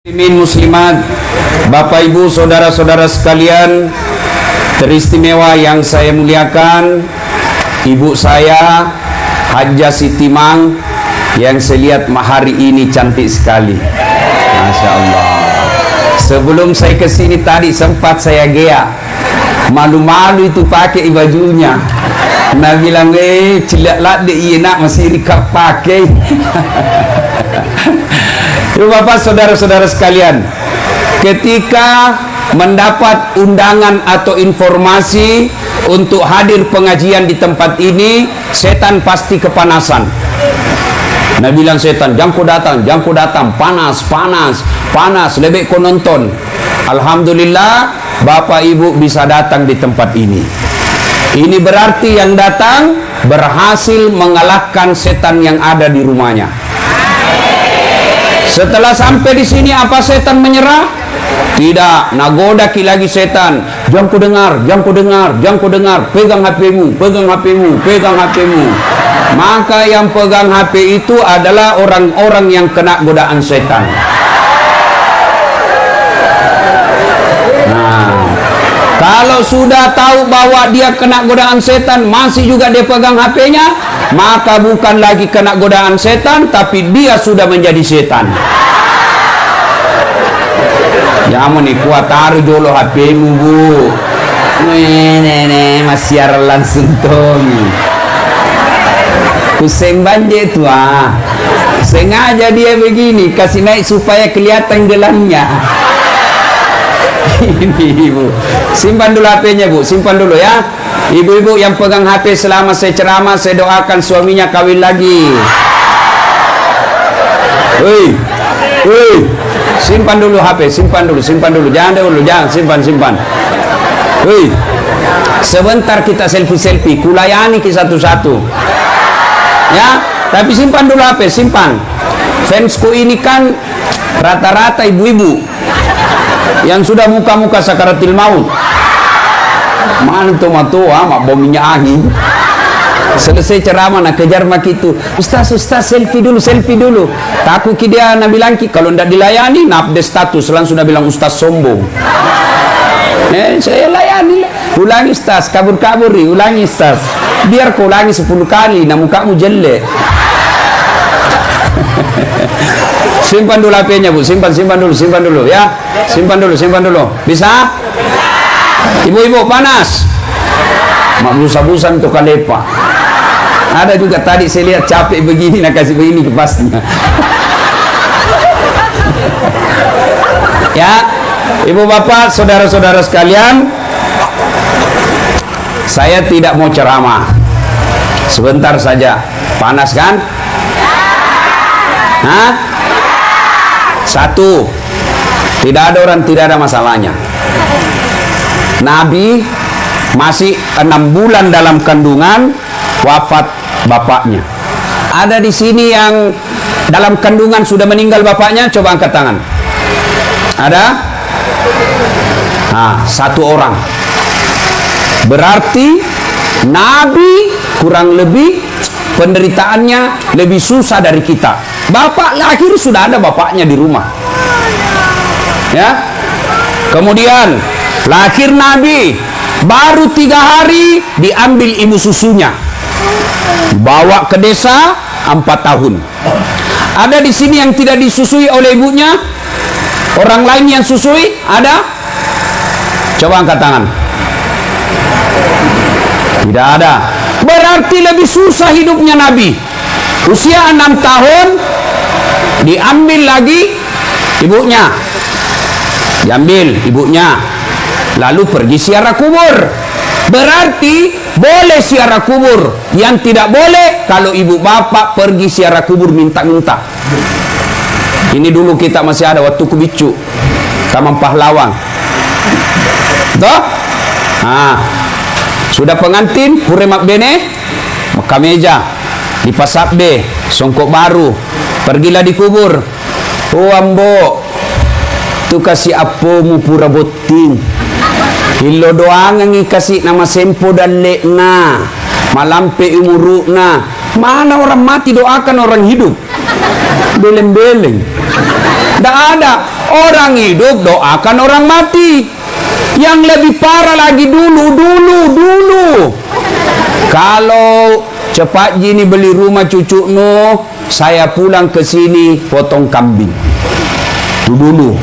Muslimin muslimat, Bapak Ibu saudara-saudara sekalian teristimewa yang saya muliakan, ibu saya Hajjah Siti Mang yang saya lihat hari ini cantik sekali, Masya Allah. Sebelum saya kesini tadi sempat saya gea, malu-malu itu pakai bajunya. Nah bilang cilak deh iya nak masih rikap pakai. Bapak saudara-saudara sekalian, ketika mendapat undangan atau informasi untuk hadir pengajian di tempat ini, setan pasti kepanasan. Nah bilang setan, jangan ku datang, panas, lebih kau nonton. Alhamdulillah, Bapak Ibu bisa datang di tempat ini. Ini berarti yang datang berhasil mengalahkan setan yang ada di rumahnya. Setelah sampai di sini, apa setan menyerah? Tidak, nagoda lagi setan. Jangan ku dengar, pegang HP-mu. Maka yang pegang HP itu adalah orang-orang yang kena godaan setan. Nah, kalau sudah tahu bahwa dia kena godaan setan, masih juga dia pegang HP-nya, maka bukan lagi kena godaan setan, tapi dia sudah menjadi setan. Ya mau nih kuat taruh dulu HP-mu bu. Masih langsung tong. Pusing banjir tu ah. Sengaja dia begini, kasih naik supaya kelihatan gelangnya. Ini ibu, simpan dulu HP-nya bu, simpan dulu ya. Ibu-ibu yang pegang HP selama saya ceramah, saya doakan suaminya kawin lagi. Woi, simpan dulu HP, simpan dulu, jangan simpan. Woi, sebentar kita selfie, kulayani ke satu-satu. Ya, tapi simpan dulu HP, simpan. Fansku ini kan rata-rata ibu-ibu yang sudah muka-muka sakaratil maut. Mana tuh matua mak bom minyak angin. Selesai ceramah nak kejar mak itu, Ustaz selfie dulu. Takut dia nak bilang kalau ndak dilayani nak update status langsung nak bilang Ustaz sombong. Saya layani, ulangi Ustaz, kabur-kaburi, ulangi Ustaz. Biar kau ulangi 10 kali, nak mukamu jelek. Simpan dulu HP-nya bu, simpan dulu ya. Simpan dulu. Bisa? Ibu-ibu panas. Mak busa-busan untuk kalepa. Ada juga tadi saya lihat capek begini, nak kasih begini kepasnya. Ya, ibu bapak, saudara-saudara sekalian, saya tidak mau ceramah. Sebentar saja. Panas kan? Hah? Satu, tidak ada masalahnya. Nabi masih 6 bulan dalam kandungan, wafat bapaknya. Ada di sini yang dalam kandungan sudah meninggal bapaknya, coba angkat tangan. Ada? Nah, 1 orang. Berarti Nabi kurang lebih penderitaannya lebih susah dari kita. Bapak lahir sudah ada bapaknya di rumah. Ya. Kemudian lahir Nabi, baru 3 hari diambil ibu susunya, bawa ke desa 4 tahun. Ada di sini yang tidak disusui oleh ibunya, orang lain yang susui, ada? Coba angkat tangan. Tidak ada. Berarti lebih susah hidupnya Nabi. Usia 6 tahun diambil lagi ibunya, lalu pergi ziarah kubur. Berarti boleh ziarah kubur. Yang tidak boleh kalau ibu bapak pergi ziarah kubur minta-minta. Ini dulu kita masih ada waktu kubicu Taman Pahlawan. Toh? Nah, sudah pengantin puremak bene maka meja di pasap B songkok baru, pergilah di kubur. Oh ambo tu kasih apomu pura boting hilo doang yang kasih nama sempo dan lekna malampe umurukna. Mana orang mati doakan orang hidup? Beleng-beleng. Tidak ada. Orang hidup doakan orang mati. Yang lebih parah lagi dulu. Kalau cepat gini beli rumah cucu no, saya pulang ke sini potong kambing. Itu dulu.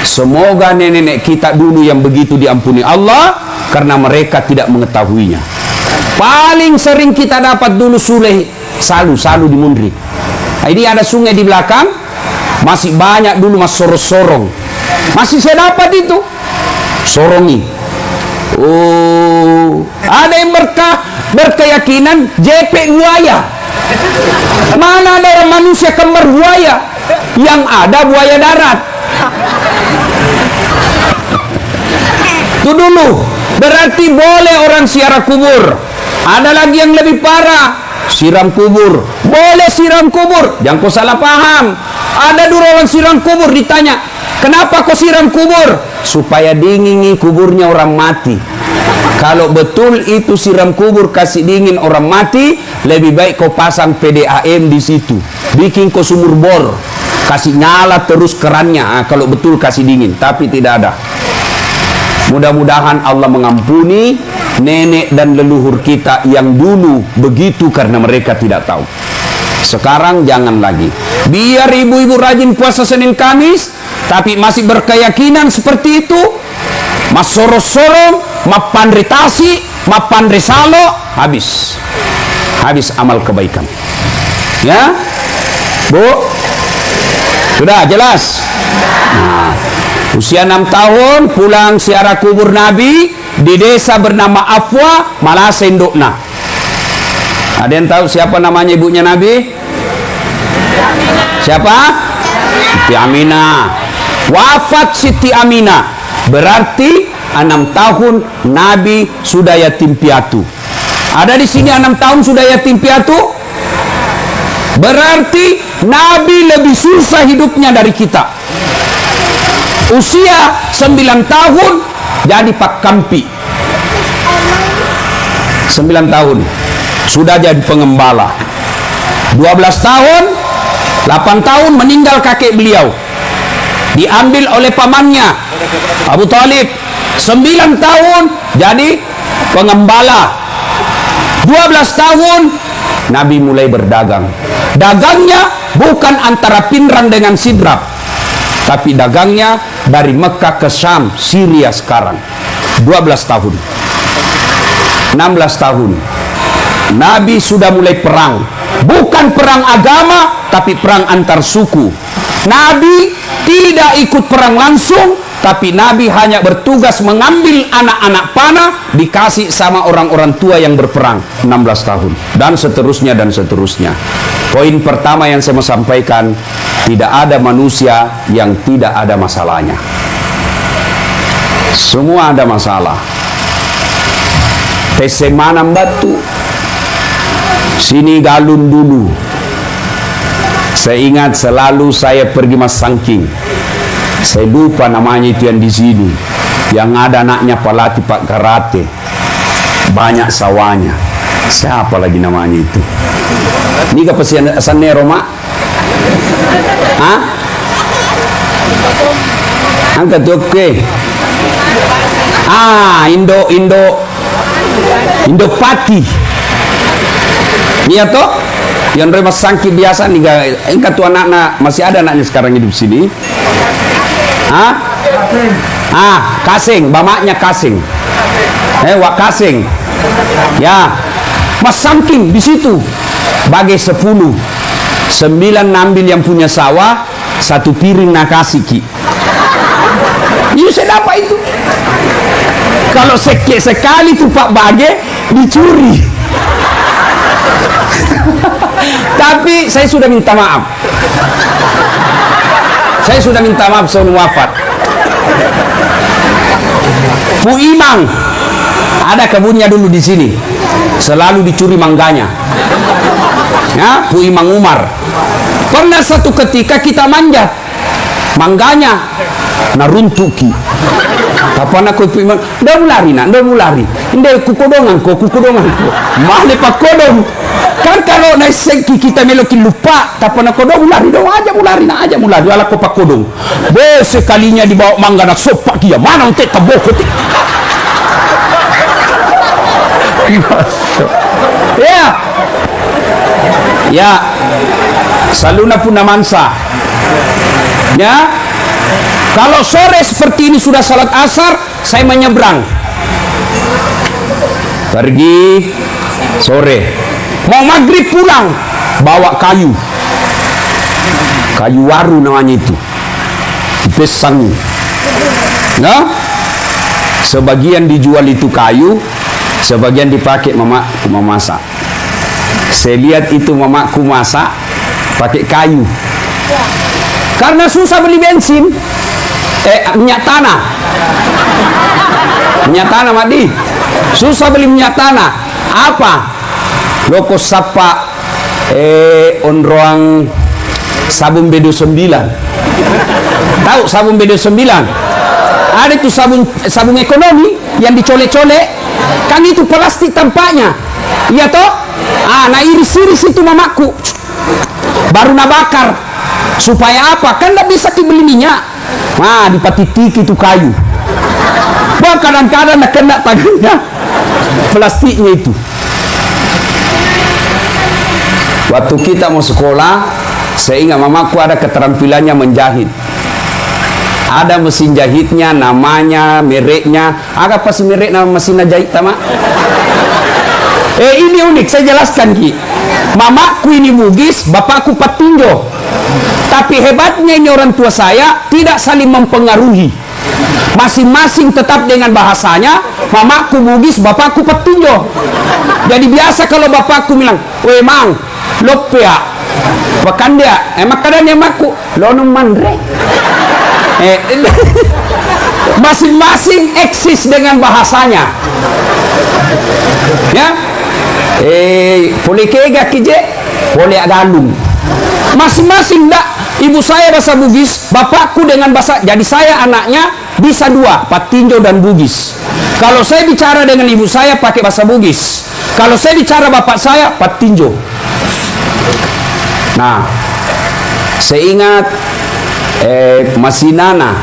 Semoga nenek-nenek kita dulu yang begitu diampuni Allah, karena mereka tidak mengetahuinya. Paling sering kita dapat dulu sule salu di Mundri. Nah, ini ada sungai di belakang, masih banyak dulu mas sorong. Masih saya dapat itu. Sorongi. Oh, ada yang berkeyakinan JP buaya. Mana ada orang manusia kembar buaya? Yang ada buaya darat. Itu dulu. Berarti boleh orang siara kubur. Ada lagi yang lebih parah, siram kubur. Boleh siram kubur, jangan kau salah paham. Ada dulu orang siram kubur, ditanya, kenapa kau siram kubur? Supaya dingin kuburnya orang mati. Kalau betul itu siram kubur kasih dingin orang mati, lebih baik kau pasang PDAM di situ. Bikin kau sumur bor, kasih nyala terus kerannya. Kalau betul kasih dingin, tapi tidak ada. Mudah-mudahan Allah mengampuni nenek dan leluhur kita yang dulu begitu karena mereka tidak tahu. Sekarang jangan lagi. Biar ibu-ibu rajin puasa Senin Kamis, tapi masih berkeyakinan seperti itu. Mas sorong, mapandre tasi, mapandre salo, habis amal kebaikan. Ya, Bu, sudah jelas. Nah, usia 6 tahun pulang ziarah kubur Nabi di desa bernama Afwa, Malase Indukna. Ada yang tahu siapa namanya ibunya Nabi? Siapa? Siti Aminah. Wafat Siti Aminah, berarti 6 tahun Nabi sudah yatim piatu. Ada di sini 6 tahun sudah yatim piatu? Berarti Nabi lebih susah hidupnya dari kita. Usia 9 tahun jadi Pak Kampi. 9 tahun sudah jadi pengembala. 12 tahun, 8 tahun meninggal kakek beliau, diambil oleh pamannya Abu Talib. 9 tahun jadi pengembala. 12 tahun Nabi mulai berdagang. Dagangnya bukan antara Pinrang dengan Sidrap, tapi dagangnya dari Mekah ke Syam, Syria sekarang. 12 tahun. 16 tahun Nabi sudah mulai perang. Bukan perang agama, tapi perang antar suku. Nabi tidak ikut perang langsung, tapi Nabi hanya bertugas mengambil anak-anak panah, dikasih sama orang-orang tua yang berperang. 16 tahun. Dan seterusnya. Poin pertama yang saya mau sampaikan, tidak ada manusia yang tidak ada masalahnya. Semua ada masalah. Pesemanam batu, sini galun dulu. Saya ingat selalu saya pergi Mas Sangking. Saya lupa namanya itu yang di sini. Yang ada anaknya pelatih Pak Karate. Banyak sawahnya. Siapa lagi namanya itu? Ini ke pesan Mak? Hah? Angkat oke. Indopati. Iya toh? Yang Mas Sangki biasa nih, engkau tuh anak-anak masih ada anaknya sekarang hidup sini. Kasing, bamaknya Kasing. Wak Kasing. Ya, Mas Sangking di situ. Bagai 10, 9 ngambil yang punya sawah, 1 piring nakasi ki. Iya saya dapat itu. Kalau sekali tuh Pak Bage dicuri. Tapi saya sudah minta maaf. Sebelum wafat. Bu Imang ada kebunnya dulu di sini. Selalu dicuri mangganya. Ya, Bu Imang Umar. Pernah satu ketika kita manjat mangganya naruntuki. Kapan aku piman, dah mulari nak, dah mulari. Inde kukodongan ko. Mali pak kodong. Kan kalau naik sengki kita melokin lupa, kapan aku dah mulari, dah aja mulari. Ala ko pak kodong. Be sekalinya dibawa mangga nak sopak dia, mana untuk tabok. Ya, saluna pun namansa. Ya, kalau sore seperti ini sudah salat asar, saya menyeberang. Pergi sore, mau maghrib pulang, bawa kayu waru namanya itu, pisang. Nah, sebagian dijual itu kayu, sebagian dipakai mamaku memasak. Saya lihat itu mamaku masak pakai kayu. Karena susah beli bensin, minyak tanah, Madi, susah beli minyak tanah. Apa? Loko sapa onroang sabun B29. Tahu sabun B29? Ada itu sabun ekonomi yang dicolek-colek, kan itu plastik tampaknya. Iya toh? Nah iris-iris itu mamaku baru nabakar. Supaya apa? Kan tidak bisa dibeli minyak. Nah dipatitik itu kayu. Wah kadang-kadang nak kena tangannya plastiknya itu. Waktu kita mau sekolah, saya ingat mamaku ada keterampilannya menjahit. Ada mesin jahitnya, namanya, mereknya. Apa sih merek nama mesin jahit tama? Ini unik, saya jelaskan Ki. Mamaku ini Bugis, bapakku Patinjo. Tapi hebatnya ini orang tua saya tidak saling mempengaruhi. Masing-masing tetap dengan bahasanya. Mamaku Bugis, bapakku Patinjo. Jadi biasa kalau bapakku bilang, "Weh mang, lopea." Bahkan dia, makanan mamaku, "Lonong mandre." Masing-masing eksis dengan bahasanya. Ya. Boleh kega kije, boleh agalung. Masing-masing dak. Ibu saya bahasa Bugis, bapakku dengan bahasa. Jadi saya anaknya bisa dua, Patinjo dan Bugis. Kalau saya bicara dengan ibu saya pakai bahasa Bugis. Kalau saya bicara bapak saya Patinjo. Nah, saya ingat masih Nana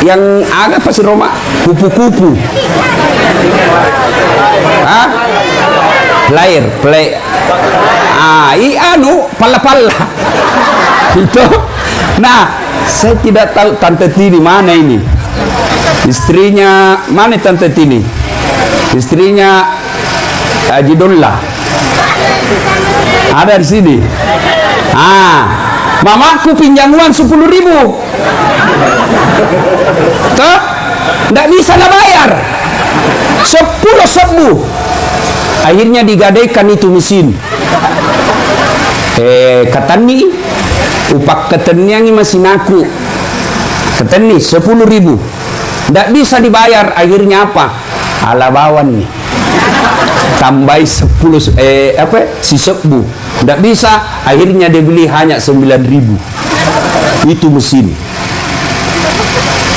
yang agak pasti Roma kupu-kupu. Player. Pala-pala itu. Nah, saya tidak tahu Tante Tini mana ini. Istrinya mana Tante Tini? Istrinya Haji Dolla. Ada di sini. Mamaku pinjam uang 10.000. Tuh, tidak bisa lah bayar. 10 sebu. Akhirnya digadaikan itu mesin. Katani, upak katani yang masih naku. Katani 10.000. Tidak bisa dibayar. Akhirnya apa? Ala bawan nih. Tambah 10 si sebu. Tidak bisa. Akhirnya dia beli hanya 9.000. Itu mesin.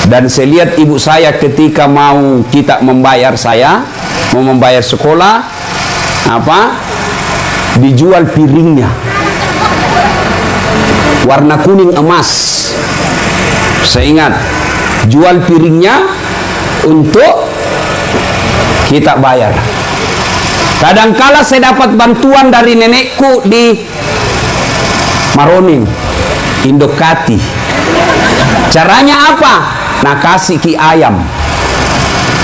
Dan saya lihat ibu saya ketika mau kita membayar mau membayar sekolah, dijual piringnya warna kuning emas. Saya ingat jual piringnya untuk kita bayar. Kadangkala saya dapat bantuan dari nenekku di Maroning, Indokati. Caranya apa? Nah, kasih ki ayam,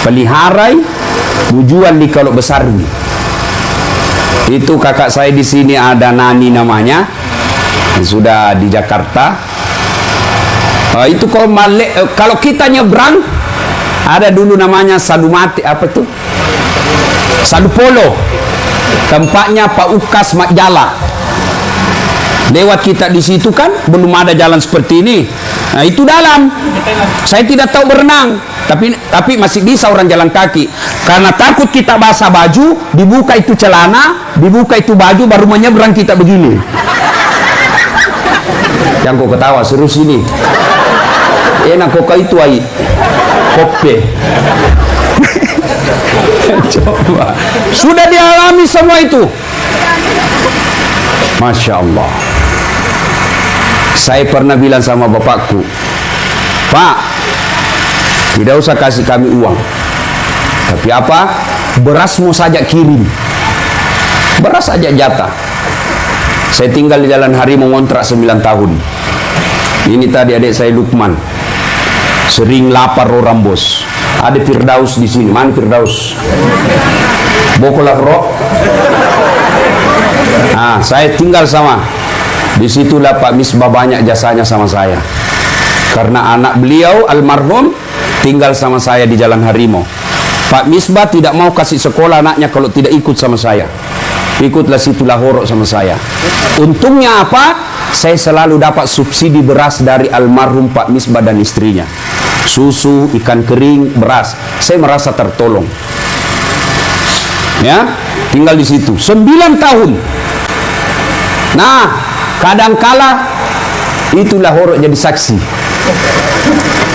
peliharai, bujuan di kalau besar nih. Itu kakak saya di sini ada Nani namanya, sudah di Jakarta. Itu kalau kita nyebrang, ada dulu namanya Sadumati, apa tuh? Sadupolo, tempatnya Pak Ukas Makjala. Lewat kita di situ kan, belum ada jalan seperti ini. Nah itu dalam, saya tidak tahu berenang, tapi masih bisa orang jalan kaki. Karena takut kita basah baju, dibuka itu celana, dibuka itu baju, baru menyeberang kita begini. Yang kau ketawa seru sini. Enak koka itu ai. Kope. Coba. Sudah dialami semua itu. Masya Allah. Saya pernah bilang sama bapakku, Pak, tidak usah kasih kami uang. Tapi apa? Beras mau saja kirim. Beras saja jatah. Saya tinggal di Jalan Harimau ngontrak 9 tahun. Ini tadi adik saya Lukman. Sering lapar orang bos. Ada Firdaus di sini. Mana Firdaus? Bokolah roh. Nah, saya tinggal sama. Disitulah Pak Misbah banyak jasanya sama saya. Karena anak beliau almarhum tinggal sama saya di Jalan Harimau. Pak Misbah tidak mau kasih sekolah anaknya kalau tidak ikut sama saya. Ikutlah situ Lahoro sama saya. Untungnya apa? Saya selalu dapat subsidi beras dari almarhum Pak Misbah dan istrinya. Susu, ikan kering, beras. Saya merasa tertolong. Ya, tinggal di situ 9 tahun. Nah, kadangkala itu Lahoro jadi saksi.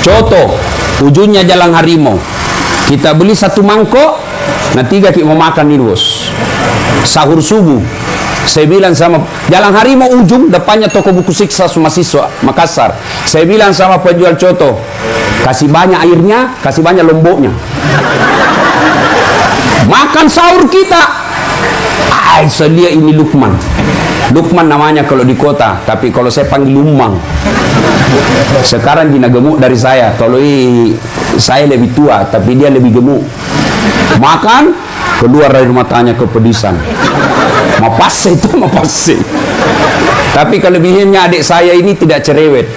Contoh, ujungnya Jalan Harimau. Kita beli 1 mangkok, nah 3 kita mau makan ini bos. Sahur subuh. Saya bilang sama Jalan Harimau ujung, depannya toko buku siksa mahasiswa Makassar. Saya bilang sama penjual coto, kasih banyak airnya, kasih banyak lomboknya. Makan sahur kita. Saya lihat ini Lukman. Lukman namanya kalau di kota, tapi kalau saya panggil Lumang. Sekarang dia gemuk dari saya. Kalau saya lebih tua, tapi dia lebih gemuk. Makan, keluar dari matanya kepedisan. Mapase itu, mapase. Tapi kelebihannya adik saya ini tidak cerewet.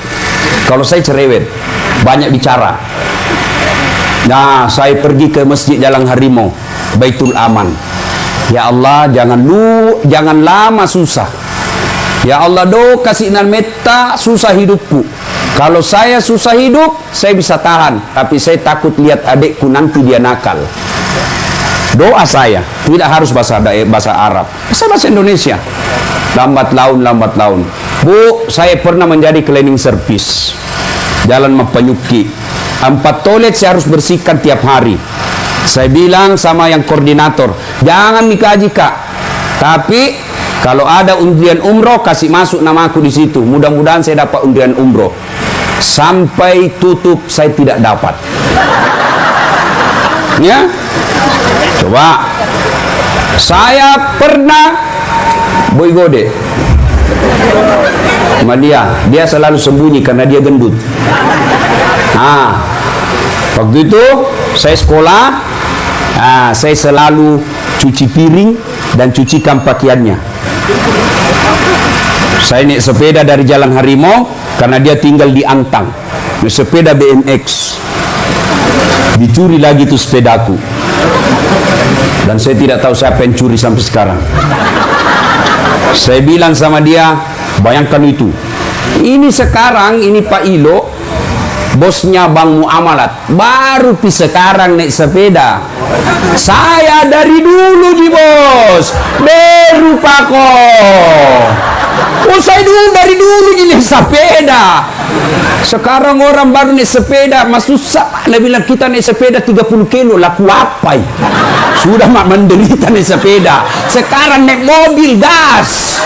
Kalau saya cerewet, banyak bicara. Nah, saya pergi ke Masjid Jalan Harimau, Baitul Aman. Ya Allah, jangan lama susah. Ya Allah, kasih meta susah hidupku. Kalau saya susah hidup, saya bisa tahan. Tapi saya takut lihat adikku nanti dia nakal. Doa saya tidak harus bahasa Arab, bahasa Indonesia. Lambat laun. Bu, saya pernah menjadi cleaning service Jalan Mapanyuki. 4 toilet saya harus bersihkan tiap hari. Saya bilang sama yang koordinator, jangan dikaji Kak, tapi kalau ada undian umroh kasih masuk namaku di situ. Mudah-mudahan saya dapat undian umroh. Sampai tutup saya tidak dapat. Ya, coba. Saya pernah boy gode sama dia selalu sembunyi karena dia gendut. Nah, waktu itu saya sekolah, saya selalu cuci piring dan cucikan pakaiannya. Saya naik sepeda dari Jalan Harimau karena dia tinggal di Antang. Naik sepeda BMX. Dicuri lagi tuh sepedaku. Dan saya tidak tahu siapa yang curi sampai sekarang. Saya bilang sama dia, bayangkan itu. Ini sekarang, ini Pak Ilo, bosnya Bang Muamalat, baru sekarang naik sepeda. Saya dari dulu di bos, baru pako. Oh, saya dari dulu ini sepeda. Sekarang orang baru naik sepeda, mas susah. Dia bilang kita naik sepeda 30 kilo, laku apa? Sudah mak menderita naik sepeda. Sekarang naik mobil gas.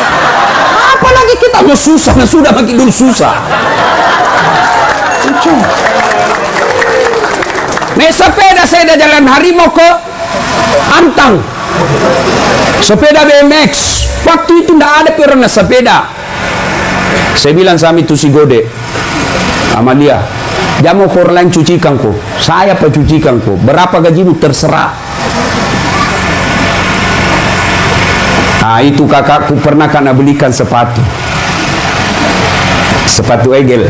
Apalagi kita mau susah, nah sudah makin dulu susah. Naik sepeda saya dari Jalan Harimau ke Antang. Sepeda BMX. Waktu itu tidak ada pernah sepeda. Saya bilang sama itu si Gode, Amalia, jangan mau orang lain cucikan kok. Saya pencucikan kok. Berapa gajimu terserah. Nah, itu kakakku pernah karena belikan sepatu. Sepatu Egel.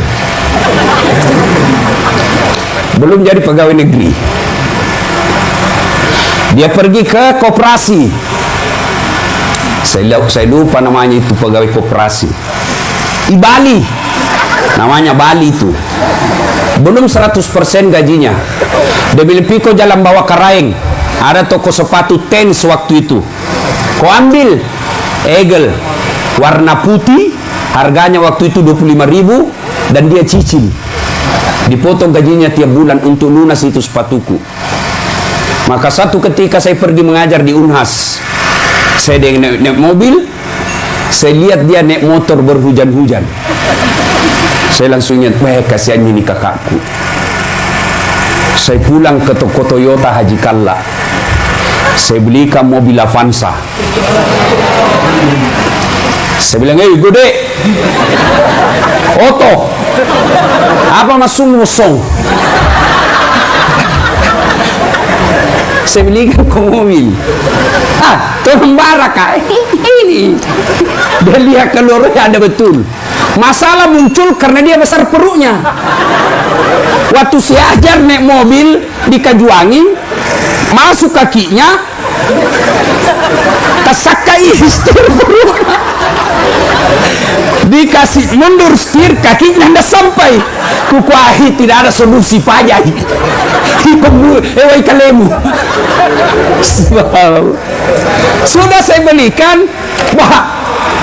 Belum jadi pegawai negeri. Dia pergi ke koperasi. Saya lupa namanya itu pegawai koperasi. Di Bali. Namanya Bali itu. Belum 100% gajinya. Dia bilang, Piko jalan bawa Karaeng. Ada toko sepatu Tens waktu itu. Kau ambil Egel warna putih, harganya waktu itu 25.000 dan dia cicil. dipotong gajinya tiap bulan untuk lunas itu sepatuku. Maka satu ketika saya pergi mengajar di Unhas, saya naik mobil, saya lihat dia naik motor berhujan-hujan. Saya langsung ingat, wah kasihan ini kakakku. Saya pulang ke toko Toyota Haji Kalla, saya belikan mobil Avanza. Saya bilang, gede Oto, apa masuk musong? Saya belikan ke mobil. Tolong baraka ini. Dia lihat keluarnya ada betul. Masalah muncul karena dia besar perutnya. Waktu saya ajar naik mobil di Kajuangin, masuk kakinya, kesakai setir perut. Dikasih mundur setir, kakinya tidak sampai. Kukuahi tidak ada solusi pajak. Kalemu. Sudah saya belikan, wah,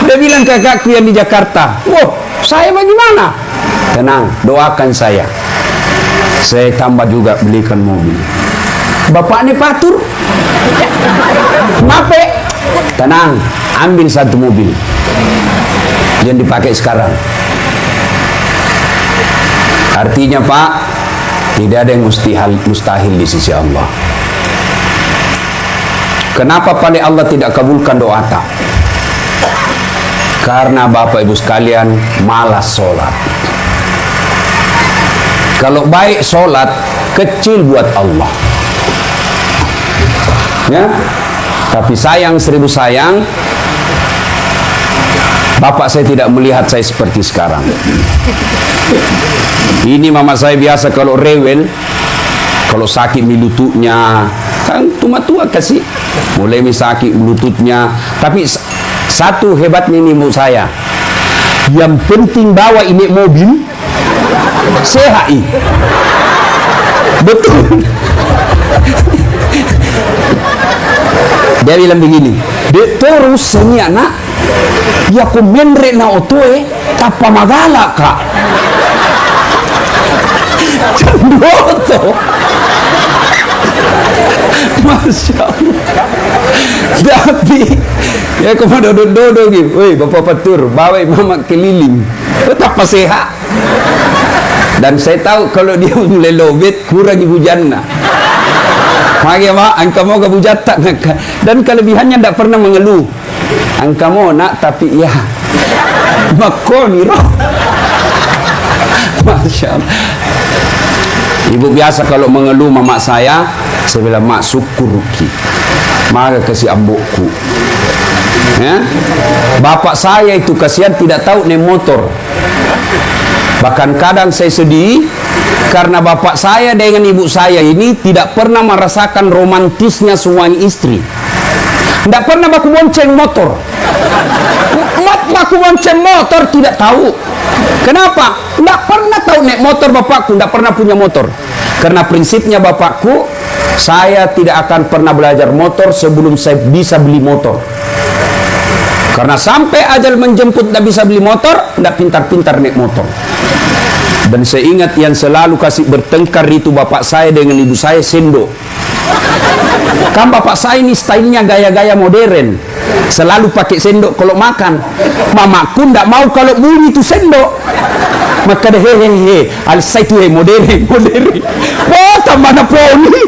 dia bilang kakakku yang di Jakarta, wah, saya bagaimana? Tenang, doakan saya. Saya tambah juga belikan mobil. Bapak ini patur, mape, tenang, ambil satu mobil yang dipakai sekarang. Artinya Pak, tidak ada yang mustahil di sisi Allah. Kenapa paling Allah tidak kabulkan doa tak? Karena Bapak Ibu sekalian malas sholat. Kalau baik sholat, kecil buat Allah, ya. Tapi sayang, seribu sayang, Bapak saya tidak melihat saya seperti sekarang. Ini mama saya biasa kalau rewel, kalau sakit di lututnya, kan tua-tua kasih, mulai sakit lututnya. Tapi satu hebatnya ini ibu saya, yang penting bawa ini mobil, sehat. Betul. Dia bilang begini, dek terus seni anak, ya ku menre na otoe, tapa magala kak. Cendoto. Masya Allah. Tapi ya kemana dodo gitu, woi bapak patur, bawa mama keliling, tetap sehat. Dan saya tahu kalau dia mulai lobet, kurang ibu jannah. Makanya mak, angka mau kabujat tak. Dan kelebihannya tidak pernah mengeluh. Angka mau nak, tapi ya makoni roh. Masya Allah. Ibu biasa kalau mengeluh mama saya bilang, mak syukur ki, maka kasih ambukku. Ya? Bapak saya itu kasihan tidak tahu naik motor. Bahkan kadang saya sedih karena bapak saya dengan ibu saya ini tidak pernah merasakan romantisnya suami istri. Tidak pernah baku bonceng motor. Baku bonceng motor tidak tahu. Kenapa? Tidak pernah tahu naik motor bapakku, tidak pernah punya motor. Karena prinsipnya bapakku, saya tidak akan pernah belajar motor sebelum saya bisa beli motor. Karena sampai ajal menjemput tidak bisa beli motor, tidak pintar-pintar naik motor. Dan saya ingat yang selalu kasih bertengkar itu bapak saya dengan ibu saya sendok. Kan bapak saya ini stylenya gaya-gaya modern, selalu pakai sendok kalau makan. Mamaku tidak mau kalau bunyi itu sendok. Maka deh hehehe, alisa itu modern. Wah, tambah poni.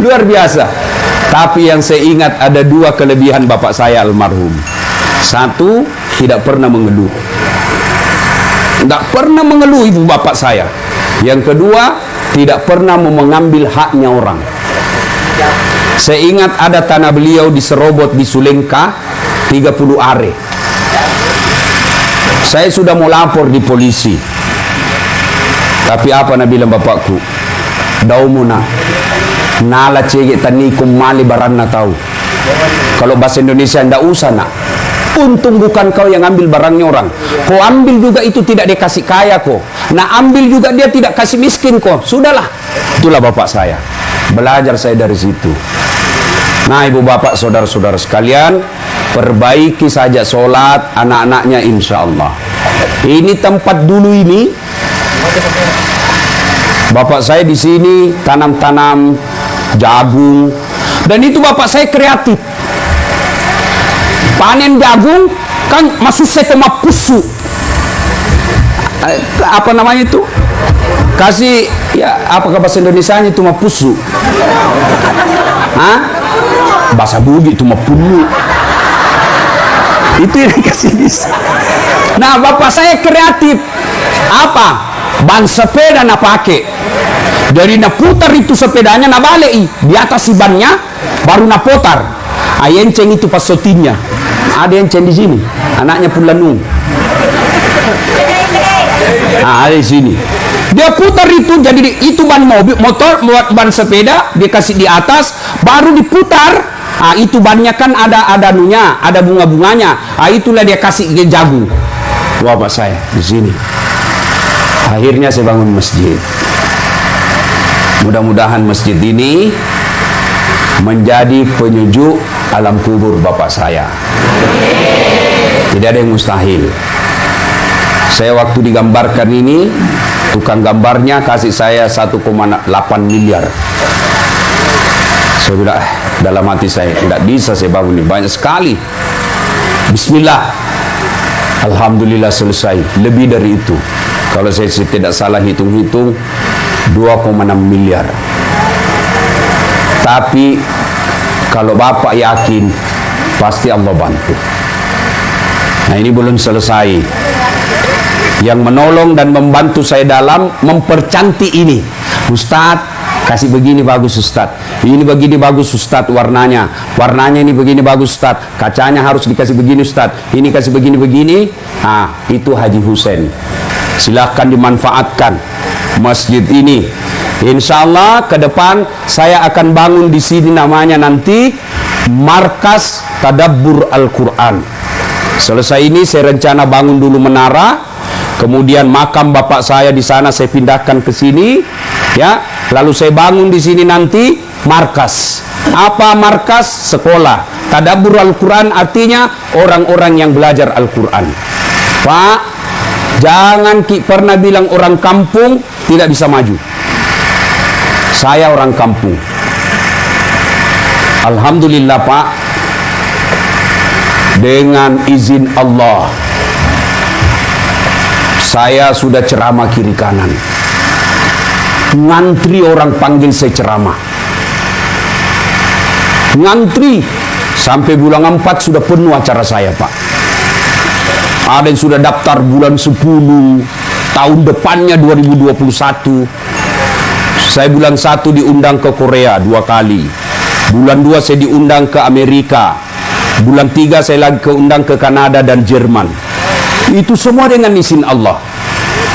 Luar biasa. Tapi yang saya ingat ada dua kelebihan bapak saya almarhum. Satu, tidak pernah mengeluh. Tidak pernah mengeluh ibu bapak saya. Yang kedua, tidak pernah mau mengambil haknya orang. Saya ingat ada tanah beliau di Serobot di Sulengka 30 are. Saya sudah mau lapor di polisi. Tapi apa nak bilang bapakku? Daumuna nala cegek tanikum mali baranna tahu. Kalau bahasa Indonesia ndak usah nak. Untung bukan kau yang ambil barangnya orang. Kau ambil juga itu tidak dikasih kaya kok. Nah ambil juga dia tidak kasih miskin kok. Sudahlah. Itulah bapak saya. Belajar saya dari situ. Nah ibu bapak saudara-saudara sekalian, perbaiki saja sholat anak-anaknya, insya Allah. Ini tempat dulu ini, bapak saya di sini tanam-tanam jagung, dan itu bapak saya kreatif. Panen jagung kan masuk setengah pusu, apa namanya itu? Kasih ya, apakah bahasa Indonesianya itu mapusu? Hah? Bahasa Bugis itu mapulu. Itu yang kasih bisa. Nah, bapak saya kreatif. Apa? Ban sepeda na pakai. Dari na putar itu sepedanya na balik di atas si bannya, baru na putar. Ayenceng itu pas sotinya. Ada enceng di sini. Anaknya Pulanung. Ada di sini. Dia putar itu, jadi itu ban mobil, motor, ban sepeda, dia kasih di atas, baru diputar. Itu bannya kan ada anunya, ada bunga-bunganya. Itulah dia kasih ke jagung. Bapak saya di sini. Akhirnya saya bangun masjid. Mudah-mudahan masjid ini menjadi penyejuk alam kubur bapak saya. Tidak ada yang mustahil. Saya waktu digambarkan ini, tukang gambarnya kasih saya 1,8 miliar. Saya bilang, dalam hati saya, tidak bisa saya bangun ini, banyak sekali. Bismillah. Alhamdulillah selesai. Lebih dari itu. Kalau saya tidak salah hitung-hitung, 2,6 miliar. Tapi, kalau bapak yakin, pasti Allah bantu. Nah, ini belum selesai. Yang menolong dan membantu saya dalam mempercantik ini, Ustadz, kasih begini bagus Ustadz, ini begini bagus Ustadz, warnanya ini begini bagus Ustadz, kacanya harus dikasih begini Ustadz, ini kasih begini-begini. Itu Haji Hussein. Silahkan dimanfaatkan masjid ini. Insya Allah ke depan saya akan bangun di sini, namanya nanti Markas Tadabbur Al-Quran. Selesai ini saya rencana bangun dulu menara, kemudian makam bapak saya di sana saya pindahkan ke sini, ya. Lalu saya bangun di sini nanti markas. Apa markas? Sekolah. Tadabbur Al-Quran artinya orang-orang yang belajar Al-Quran. Pak, jangan pernah bilang orang kampung tidak bisa maju. Saya orang kampung. Alhamdulillah Pak, dengan izin Allah, saya sudah ceramah kiri kanan. Ngantri orang panggil saya ceramah. Ngantri. Sampai bulan 4 sudah penuh acara saya Pak. Ada yang sudah daftar bulan 10. Tahun depannya 2021. Saya bulan 1 diundang ke Korea 2 kali. Bulan 2 saya diundang ke Amerika. Bulan 3 saya lagi keundang ke Kanada dan Jerman. Itu semua dengan izin Allah.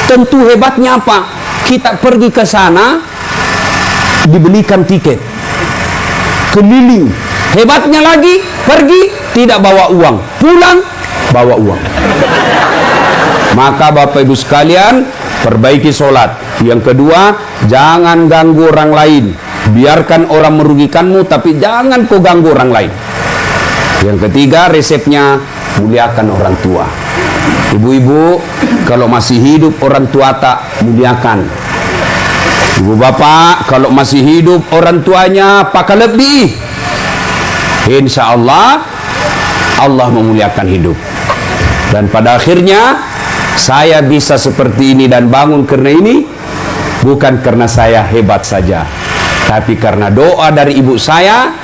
Tentu hebatnya apa? Kita pergi ke sana, dibelikan tiket, keliling. Hebatnya lagi, pergi tidak bawa uang, pulang bawa uang. Maka Bapak Ibu sekalian, perbaiki sholat. Yang kedua, jangan ganggu orang lain. Biarkan orang merugikanmu, tapi jangan kau ganggu orang lain. Yang ketiga, resepnya muliakan orang tua. Ibu-ibu, kalau masih hidup orang tua tak muliakan. Ibu bapak, kalau masih hidup orang tuanya pakai lebih. Insya Allah, Allah memuliakan hidup. Dan pada akhirnya, saya bisa seperti ini dan bangun karena ini, bukan karena saya hebat saja, tapi karena doa dari ibu saya,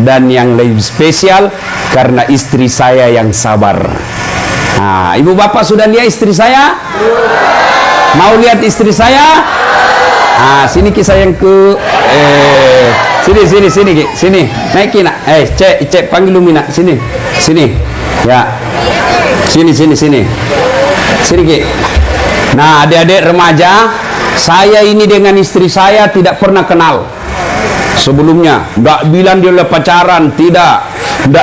dan yang lebih spesial karena istri saya yang sabar. Nah, ibu bapak sudah lihat istri saya? Mau lihat istri saya? Sini kisah yang ke sini naikin nak. Cek panggil Lumina sini ya, sini Ki. Nah, adik-adik remaja, saya ini dengan istri saya tidak pernah kenal sebelumnya. Nggak bilang dia udah pacaran, tidak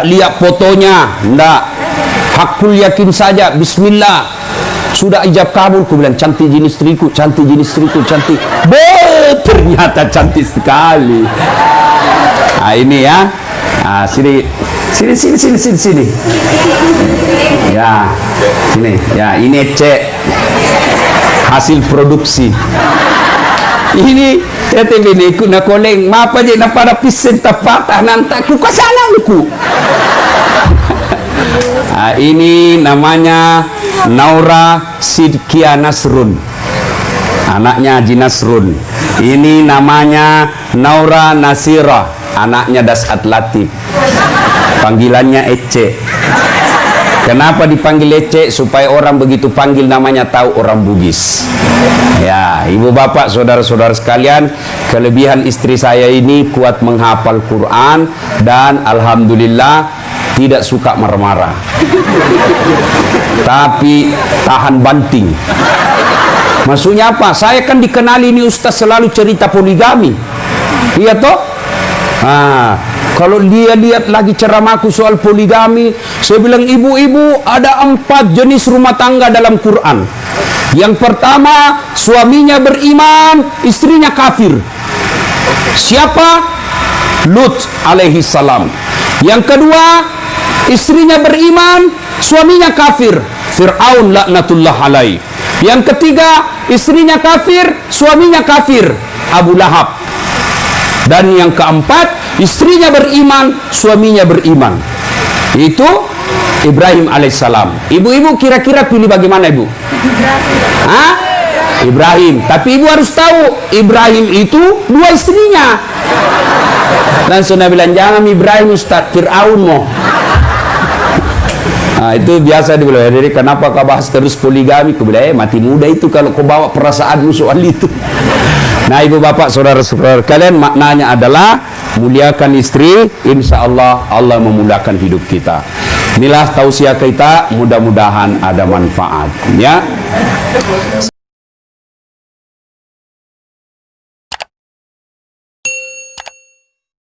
lihat fotonya, nggak. Hakul yakin saja, bismillah. Sudah ijab kabul, ku bilang cantik jenis istriku, cantik. Ternyata cantik sekali. Ini ya. Sini Sini. Ya, sini. Ya, ini cek hasil produksi. Ini ini ku na koleng mapa je na para pisen tapata nanta ku kasanangku. Ini namanya Naura Sidkia Nasrun, anaknya Haji Nasrun. Ini namanya Naura Nasira, anaknya Dasat Latif. Panggilannya Ece. Kenapa dipanggil Ece? Supaya orang begitu panggil namanya tahu orang Bugis. Ya, ibu bapak, saudara-saudara sekalian, kelebihan istri saya ini kuat menghafal Quran dan alhamdulillah tidak suka marah-marah. Tapi tahan banting. Maksudnya apa? Saya kan dikenali ini Ustaz selalu cerita poligami. Iya toh? Kalau dia lihat lagi ceramahku soal poligami, saya bilang, ibu-ibu, ada 4 jenis rumah tangga dalam Quran. Yang pertama, suaminya beriman, istrinya kafir. Siapa? Lut alaihi salam. Yang kedua, istrinya beriman, suaminya kafir. Fir'aun laknatullah alaih. Yang ketiga, istrinya kafir, suaminya kafir. Abu Lahab. Dan yang keempat, istrinya beriman, suaminya beriman. Itu Ibrahim alaihissalam. Ibu-ibu kira-kira pilih bagaimana, ibu? Ibrahim. Tapi ibu harus tahu, Ibrahim itu 2 istrinya. Dan sudah bilang, jangan Ibrahim Ustaz, Fir'aun mau. Itu biasa dibilang. Jadi kenapa kau bahas terus poligami? Kau bilang, mati muda itu kalau kau bawa perasaanmu soal itu. Nah, ibu bapak, saudara-saudara kalian, maknanya adalah muliakan istri, insya Allah Allah memudahkan hidup kita. Inilah tausiah kita, mudah-mudahan ada manfaat. Ya.